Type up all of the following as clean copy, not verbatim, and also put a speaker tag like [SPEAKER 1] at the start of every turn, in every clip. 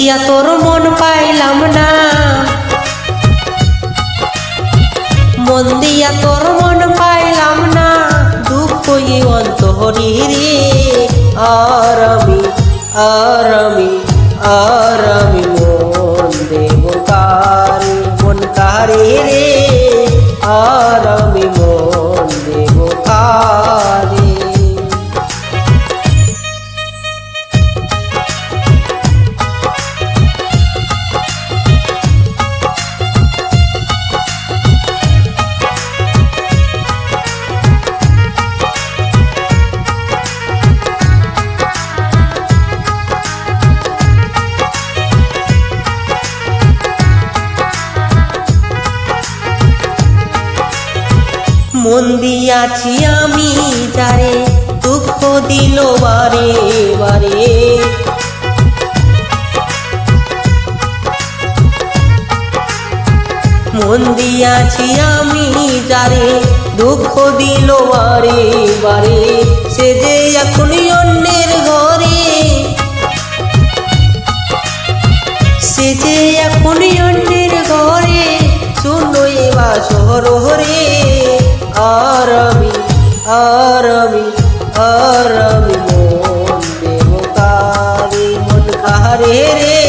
[SPEAKER 1] দিয়া তোর মন পাইলাম না, মন দিয়া তোর মন পাইলাম না, দুঃখ অন্তরে রে। আর আমি মন দেব কারে, মন কারে রে। আর আমি মন দেব কারে। মন দিয়াছি আমি যারে, দুঃখ দিল বারে বারে। মন দিয়াছি আমি যারে, দুঃখ দিল বারে বারে। সে যে এখন অন্যের ঘরে, সে যে এখন অন্যের ঘরে, শুনো এবা শহরে। আর আমি মন দেব কারে, মন কারে রে।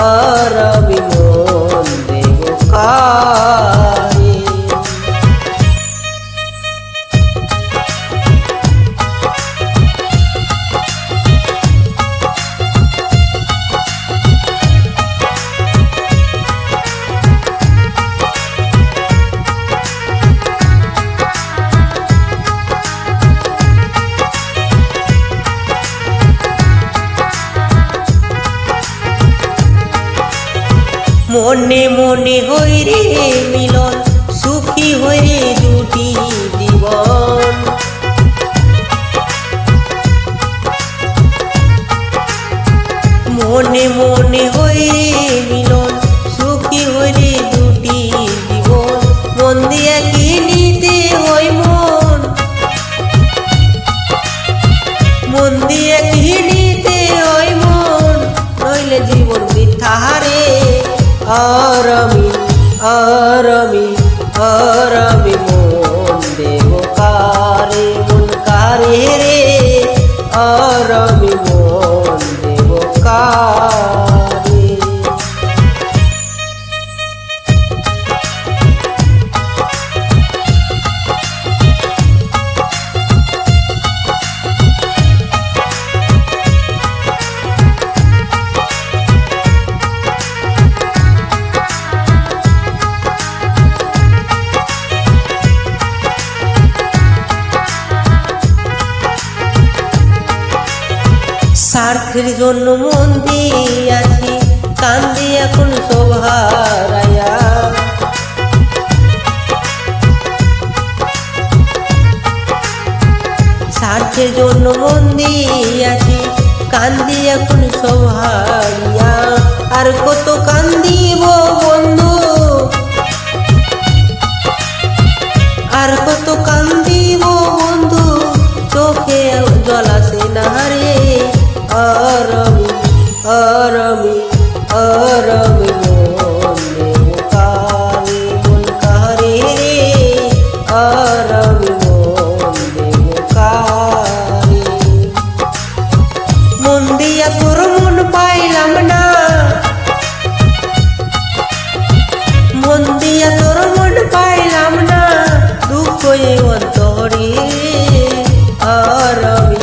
[SPEAKER 1] আর আমি মন দেব কারে। মনে মনে হই রে মিলন, সুখী হই রে দুটি জীবন। মনে মনে হই রে মিলন, সুখী হই রে দুটি জীবন। মন দিয়া কি নিতে হই মন, মন দিয়া কি নিতে হই মন, নইলে জীবন বৃথা রে। আর আমি মন দেব কারে, মন কারে রে। আর আমি মন দেব কারে। স্বার্থের জন্য মন দিয়াছি, কান্দি এখন সব হারায়া। স্বার্থের জন্য মন দিয়াছি, কান্দি এখন সব হারিয়া। আর কত কান্দিব বন্ধু, আর কত কান্দিব বন্ধু, চোখে জল আসে না রে। আর আমি মন দেব কারে, মন কারে রে। আর আমি মন দেব কারে। মন দিয়া তোর মন পাইলাম না, মন দিয়া তোর মন পাইলাম না, দুঃখ অন্তরে। আর আমি